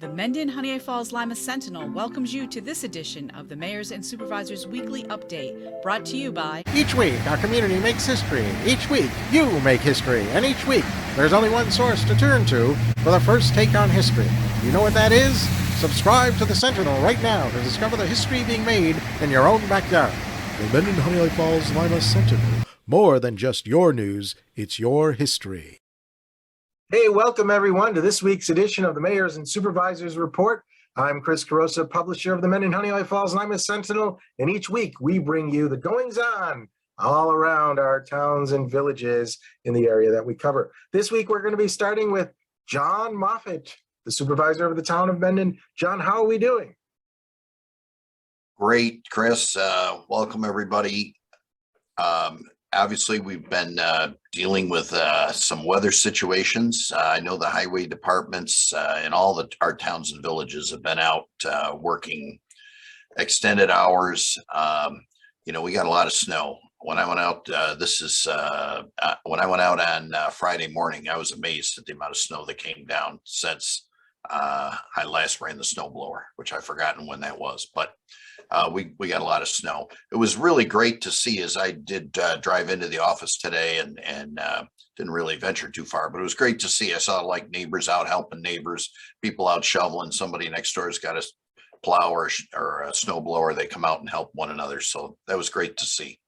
The Mendon-Honeoye Falls-Lima Sentinel welcomes you to this edition of the Mayors and Supervisors Weekly Update, brought to you by... Each week, our community makes history. Each week, you make history. And each week, there's only one source to turn to for the first take on history. You know what that is? Subscribe to the Sentinel right now to discover the history being made in your own backyard. The Mendon-Honeoye Falls-Lima Sentinel. More than just your news, it's your history. Hey, welcome everyone to this week's edition of the Mayors and Supervisors Report. I'm Chris Carosa, publisher of the Mendon-Honeoye Falls-Lima Sentinel, and each week we bring you the goings-on all around our towns and villages in the area that we cover. This week we're going to be starting with John Moffett, the supervisor of the town of Mendon. John, how are we doing? Great, Chris. Welcome everybody. Obviously, we've been dealing with some weather situations. I know the highway departments in all our towns and villages have been out working extended hours. We got a lot of snow. When I went out, when I went out on Friday morning, I was amazed at the amount of snow that came down since I last ran the snow blower, which I've forgotten when that was, but we got a lot of snow. It was really great to see, as I did drive into the office today and didn't really venture too far, but it was great to see. I saw like neighbors out helping neighbors, people out shoveling. Somebody next door has got a plow or a snow blower. They come out and help one another. So that was great to see.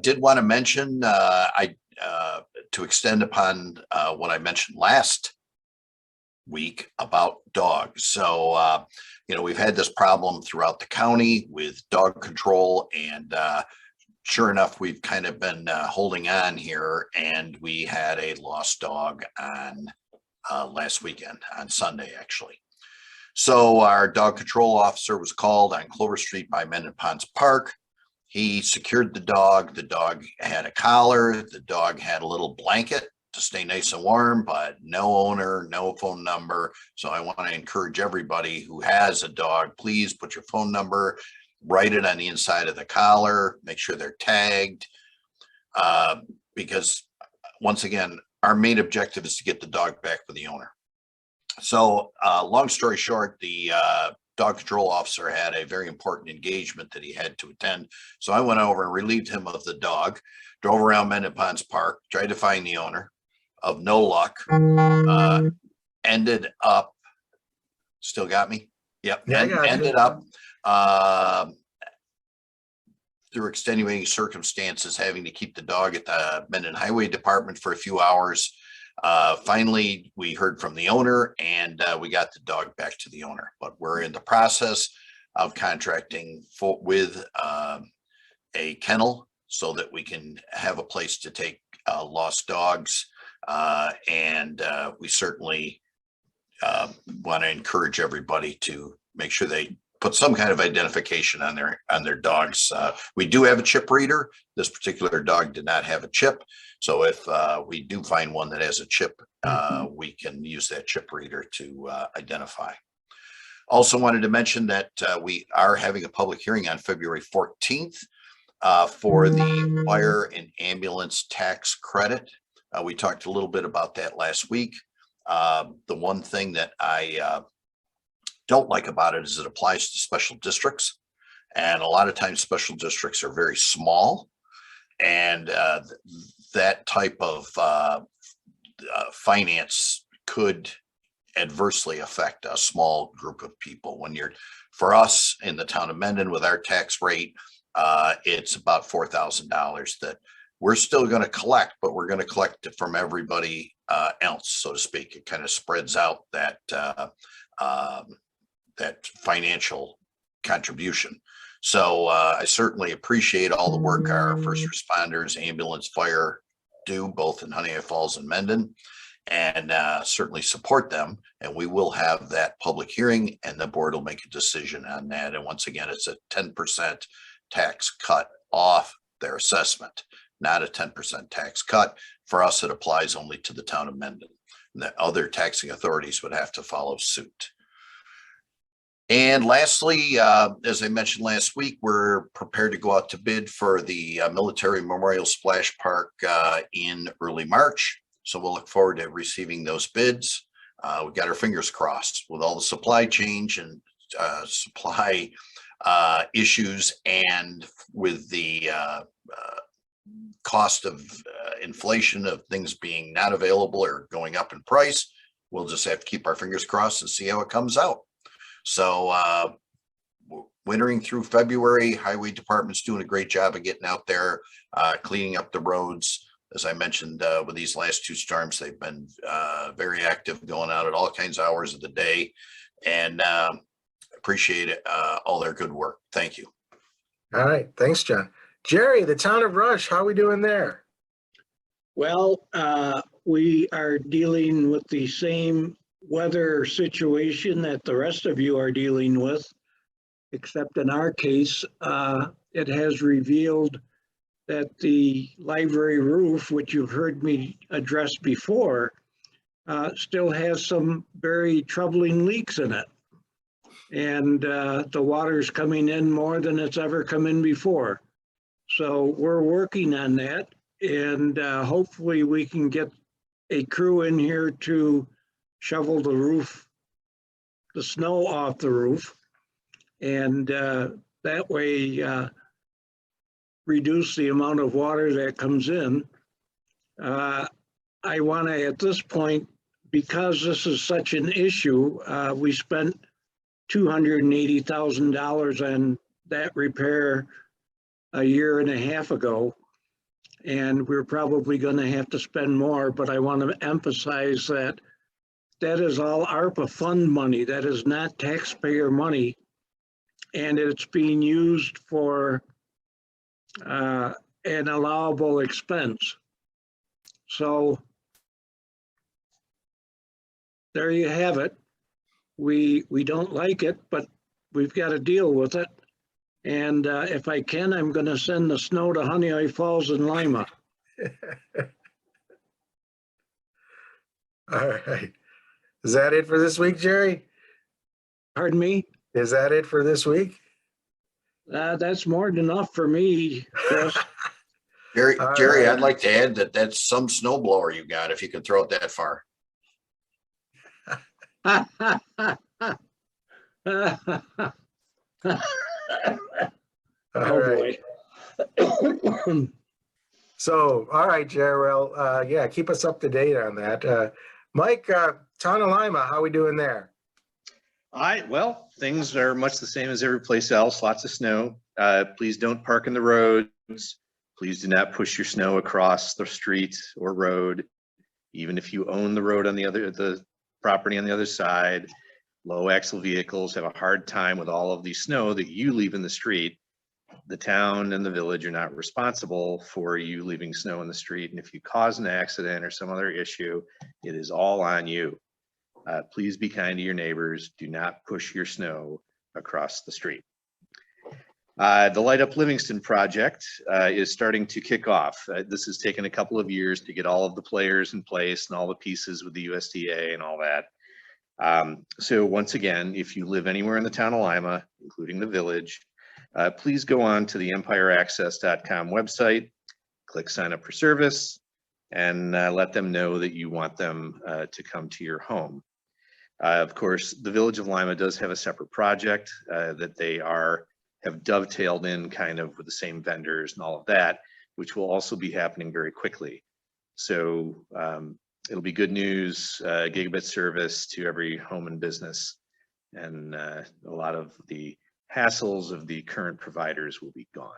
Did want to mention, to extend upon what I mentioned last week about dogs. So, we've had this problem throughout the county with dog control, and sure enough, we've kind of been holding on here, and we had a lost dog on last weekend, on Sunday, actually. So our dog control officer was called on Clover Street by Mendon Ponds Park. He secured the dog. The dog had a collar. The dog had a little blanket to stay nice and warm, but no owner, no phone number. So I want to encourage everybody who has a dog, please put your phone number, write it on the inside of the collar, make sure they're tagged, because once again, our main objective is to get the dog back for the owner. So long story short, the dog control officer had a very important engagement that he had to attend. So I went over and relieved him of the dog, drove around Mendon Ponds Park, tried to find the owner. Of no luck, ended up, still got me? Yep, ended up through extenuating circumstances having to keep the dog at the Mendon Highway Department for a few hours. Finally, we heard from the owner, and we got the dog back to the owner. But we're in the process of contracting with a kennel so that we can have a place to take lost dogs. We certainly want to encourage everybody to make sure they put some kind of identification on their dogs. We do have a chip reader. This particular dog did not have a chip. So if we do find one that has a chip, we can use that chip reader to identify. Also wanted to mention that we are having a public hearing on February 14th for the fire and ambulance tax credit. We talked a little bit about that last week. The one thing that I don't like about it is it applies to special districts. And a lot of times special districts are very small. And that type of finance could adversely affect a small group of people. For us in the town of Mendon with our tax rate, it's about $4,000 that we're still going to collect, but we're going to collect it from everybody else, so to speak. It kind of spreads out that financial contribution. So I certainly appreciate all the work our first responders, ambulance, fire do, both in Honeoye Falls and Mendon, and certainly support them. And we will have that public hearing, and the board will make a decision on that. And once again, it's a 10% tax cut off their assessment. Not a 10% tax cut. For us, it applies only to the town of Mendon. The other taxing authorities would have to follow suit. And lastly, as I mentioned last week, we're prepared to go out to bid for the Military Memorial Splash Park in early March. So we'll look forward to receiving those bids. we got our fingers crossed with all the supply change and supply issues, and with the cost of inflation of things being not available or going up in price. We'll just have to keep our fingers crossed and see how it comes out. So wintering through February, highway department's doing a great job of getting out there, cleaning up the roads. As I mentioned, with these last two storms, they've been very active, going out at all kinds of hours of the day, and appreciate it, all their good work. Thank you. All right. Thanks, John. Jerry, the town of Rush, how are we doing there? Well, we are dealing with the same weather situation that the rest of you are dealing with, except in our case, it has revealed that the library roof, which you've heard me address before, still has some very troubling leaks in it. And the water's coming in more than it's ever come in before. So we're working on that, and hopefully we can get a crew in here to shovel the roof, the snow off the roof, and that way reduce the amount of water that comes in. I want to, at this point, because this is such an issue, we spent $280,000 on that repair a year and a half ago, and we're probably going to have to spend more, but I want to emphasize that that is all ARPA fund money. That is not taxpayer money, and it's being used for an allowable expense. So there you have it. We don't like it, but we've got to deal with it. And if I can, I'm going to send the snow to Honeoye Falls and Lima. All right. Is that it for this week, Jerry? Pardon me? Is that it for this week? That's more than enough for me, Chris. Jerry, All Jerry, right. I'd like to add that that's some snowblower you got, if you can throw it that far. All right. Boy. So, all right, Jerry. Well, yeah, keep us up to date on that. Mike, town of Lima, how we doing there? Well, things are much the same as every place else. Lots of snow. Please don't park in the roads. Please do not push your snow across the street or road. Even if you own the road on the property on the other side, low axle vehicles have a hard time with all of the snow that you leave in the street. The town and the village are not responsible for you leaving snow in the street. And if you cause an accident or some other issue, it is all on you. Please be kind to your neighbors. Do not push your snow across the street. The Light Up Livingston project is starting to kick off. This has taken a couple of years to get all of the players in place and all the pieces with the USDA and all that. So once again, if you live anywhere in the town of Lima, including the village, please go on to the empireaccess.com website, click sign up for service, and let them know that you want them to come to your home. Of course, the Village of Lima does have a separate project that they have dovetailed in kind of with the same vendors and all of that, which will also be happening very quickly. So it'll be good news, gigabit service to every home and business, and a lot of the hassles of the current providers will be gone.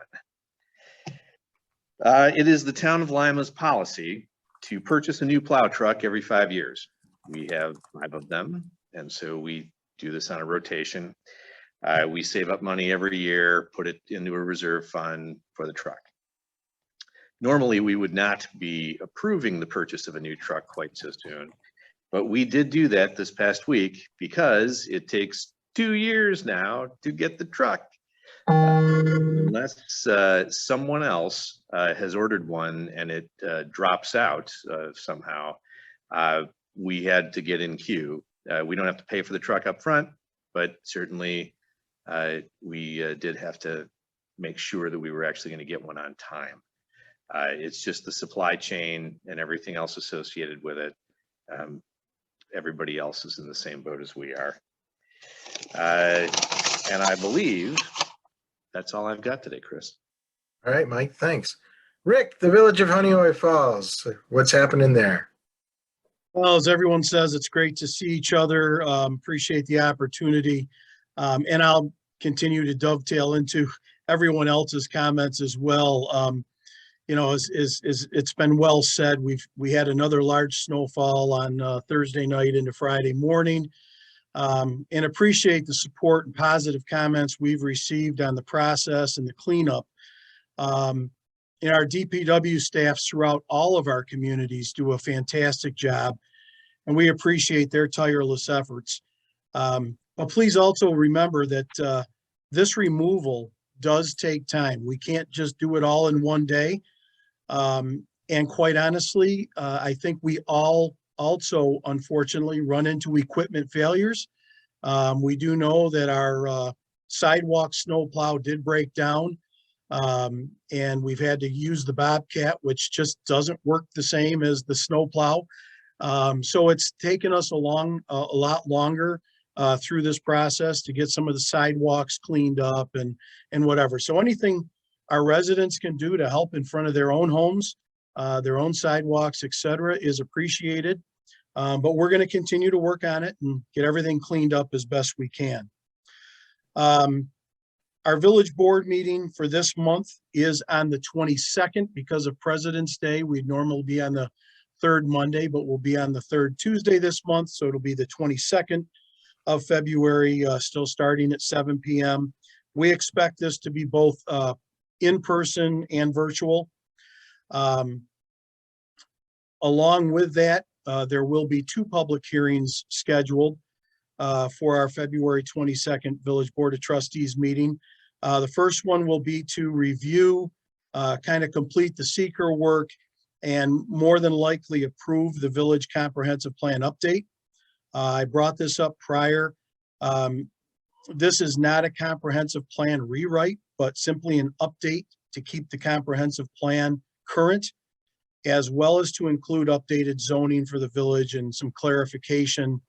It is the town of Lima's policy to purchase a new plow truck every 5 years. We have 5 of them, and so we do this on a rotation. We save up money every year, put it into a reserve fund for the truck. Normally, we would not be approving the purchase of a new truck quite so soon, but we did do that this past week because it takes 2 years now to get the truck. Unless someone else has ordered one and it drops out somehow, we had to get in queue. We don't have to pay for the truck up front, but certainly we did have to make sure that we were actually going to get one on time. It's just the supply chain and everything else associated with it. everybody else is in the same boat as we are. And I believe that's all I've got today, Chris. All right, Mike, thanks. Rick, the village of Honeoye Falls, what's happening there? Well, as everyone says, it's great to see each other. Appreciate the opportunity. And I'll continue to dovetail into everyone else's comments as well. You know, as it's been well said, we had another large snowfall on Thursday night into Friday morning. And appreciate the support and positive comments we've received on the process and the cleanup. And our DPW staffs throughout all of our communities do a fantastic job, and we appreciate their tireless efforts. But please also remember that this removal does take time. We can't just do it all in one day. And quite honestly, I think we all also, unfortunately, run into equipment failures. We do know that our sidewalk snowplow did break down, and we've had to use the Bobcat, which just doesn't work the same as the snowplow. So it's taken us a lot longer through this process to get some of the sidewalks cleaned up and whatever. So anything our residents can do to help in front of their own homes, their own sidewalks, etc., is appreciated. But we're going to continue to work on it and get everything cleaned up as best we can. Our village board meeting for this month is on the 22nd because of President's Day. We'd normally be on the third Monday, but we'll be on the third Tuesday this month. So it'll be the 22nd of February, still starting at 7 p.m. We expect this to be both in person and virtual. Along with that, there will be 2 public hearings scheduled for our February 22nd Village Board of Trustees meeting. The first one will be to review, kind of complete the seeker work, and more than likely approve the Village Comprehensive Plan update. I brought this up prior. This is not a comprehensive plan rewrite, but simply an update to keep the comprehensive plan current, as well as to include updated zoning for the village and some clarification,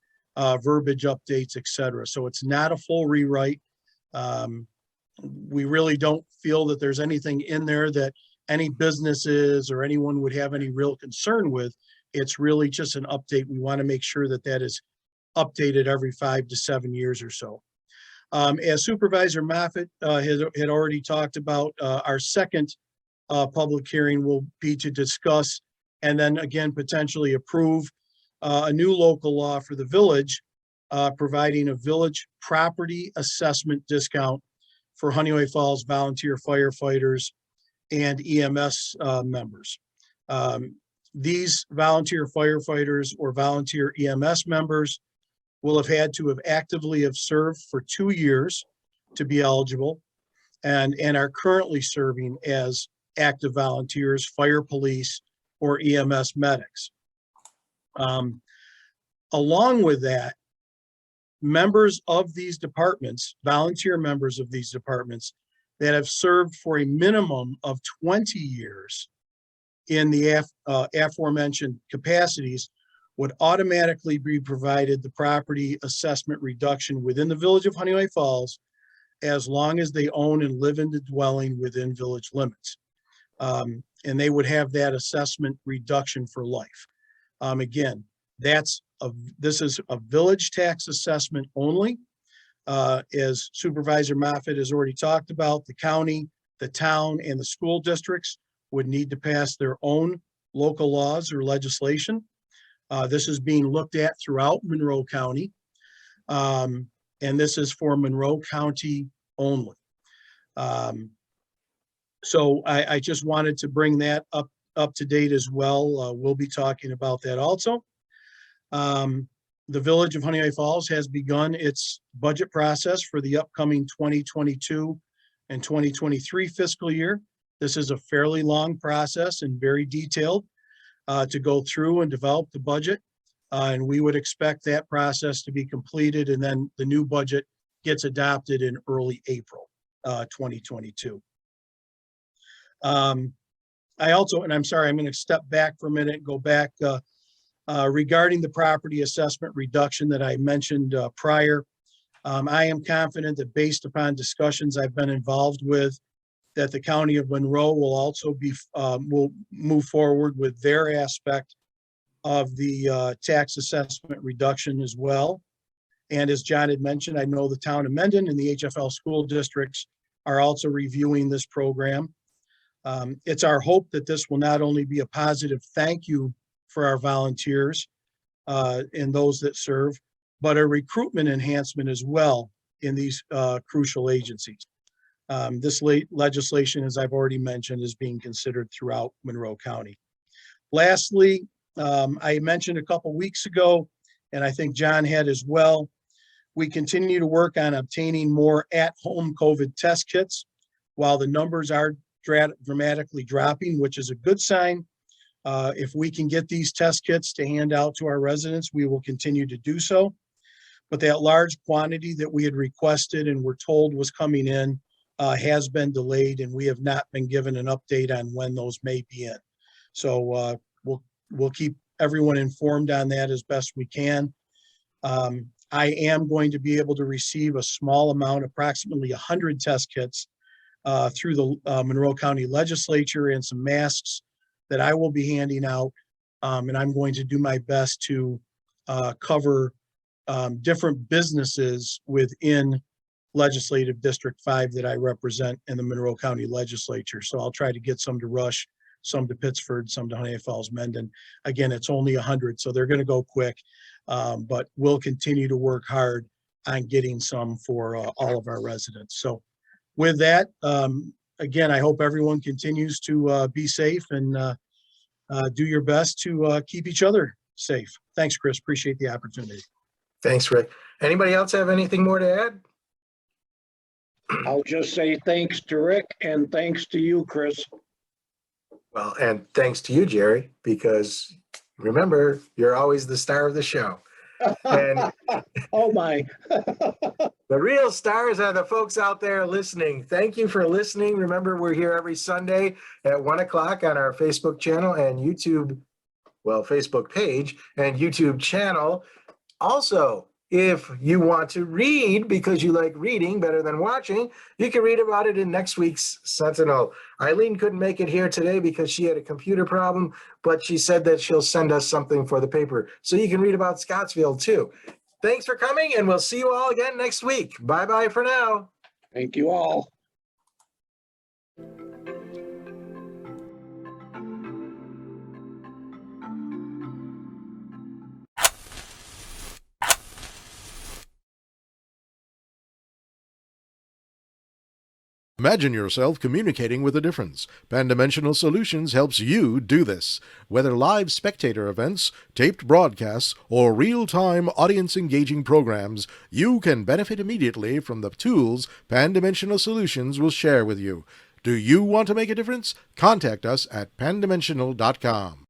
verbiage updates, etc. So it's not a full rewrite. We really don't feel that there's anything in there that any businesses or anyone would have any real concern with. It's really just an update. We want to make sure that that is updated every 5 to 7 years or so. As Supervisor Moffett had already talked about, our second public hearing will be to discuss and then again potentially approve a new local law for the village, providing a village property assessment discount for Honeoye Falls volunteer firefighters and EMS members. These volunteer firefighters or volunteer EMS members will have had to have actively served for 2 years to be eligible, and are currently serving as active volunteers, fire police, or EMS medics. Along with that, members of these departments, volunteer members of these departments that have served for a minimum of 20 years in the aforementioned capacities would automatically be provided the property assessment reduction within the village of Honeoye Falls, as long as they own and live in the dwelling within village limits. And they would have that assessment reduction for life. Again, this is a village tax assessment only. As Supervisor Moffett has already talked about, the county, the town, and the school districts would need to pass their own local laws or legislation. This is being looked at throughout Monroe County. And this is for Monroe County only. So I just wanted to bring that up to date as well. We'll be talking about that also. The village of Honeoye Falls has begun its budget process for the upcoming 2022 and 2023 fiscal year. This is a fairly long process and very detailed to go through and develop the budget. And we would expect that process to be completed, and then the new budget gets adopted in early April 2022. I also, and I'm sorry, I'm going to step back for a minute and go back. Regarding the property assessment reduction that I mentioned prior, I am confident that based upon discussions I've been involved with, that the County of Monroe will also will move forward with their aspect of the tax assessment reduction as well. And as John had mentioned, I know the town of Mendon and the HFL school districts are also reviewing this program. It's our hope that this will not only be a positive thank you for our volunteers and those that serve, but a recruitment enhancement as well in these crucial agencies. This legislation, as I've already mentioned, is being considered throughout Monroe County. Lastly, I mentioned a couple weeks ago, and I think John had as well, we continue to work on obtaining more at-home COVID test kits. While the numbers are dramatically dropping, which is a good sign, if we can get these test kits to hand out to our residents, we will continue to do so. But that large quantity that we had requested and were told was coming in has been delayed, and we have not been given an update on when those may be in. So we'll keep everyone informed on that as best we can. I am going to be able to receive a small amount, approximately 100 test kits through the Monroe County Legislature, and some masks that I will be handing out. And I'm going to do my best to cover different businesses within Legislative District 5 that I represent in the Monroe County Legislature. So I'll try to get some to Rush, some to Pittsford, some to Honeoye Falls, Mendon. Again, it's only 100, so they're going to go quick, but we'll continue to work hard on getting some for all of our residents. So with that, again, I hope everyone continues to be safe and do your best to keep each other safe. Thanks, Chris. Appreciate the opportunity. Thanks, Rick. Anybody else have anything more to add? I'll just say thanks to Rick and thanks to you, Chris. Well, and thanks to you, Jerry, because remember, you're always the star of the show. And oh my. the real stars are the folks out there listening. Thank you for listening. Remember, we're here every Sunday at 1 o'clock on our Facebook channel and YouTube, well, Facebook page and YouTube channel. Also, if you want to read because you like reading better than watching, you can read about it in next week's Sentinel. Eileen couldn't make it here today because she had a computer problem, but she said that she'll send us something for the paper. So you can read about Scottsville too. Thanks for coming, and we'll see you all again next week. Bye-bye for now. Thank you all. Imagine yourself communicating with a difference. Pan-Dimensional Solutions helps you do this. Whether live spectator events, taped broadcasts, or real-time audience-engaging programs, you can benefit immediately from the tools Pan-Dimensional Solutions will share with you. Do you want to make a difference? Contact us at pandimensional.com.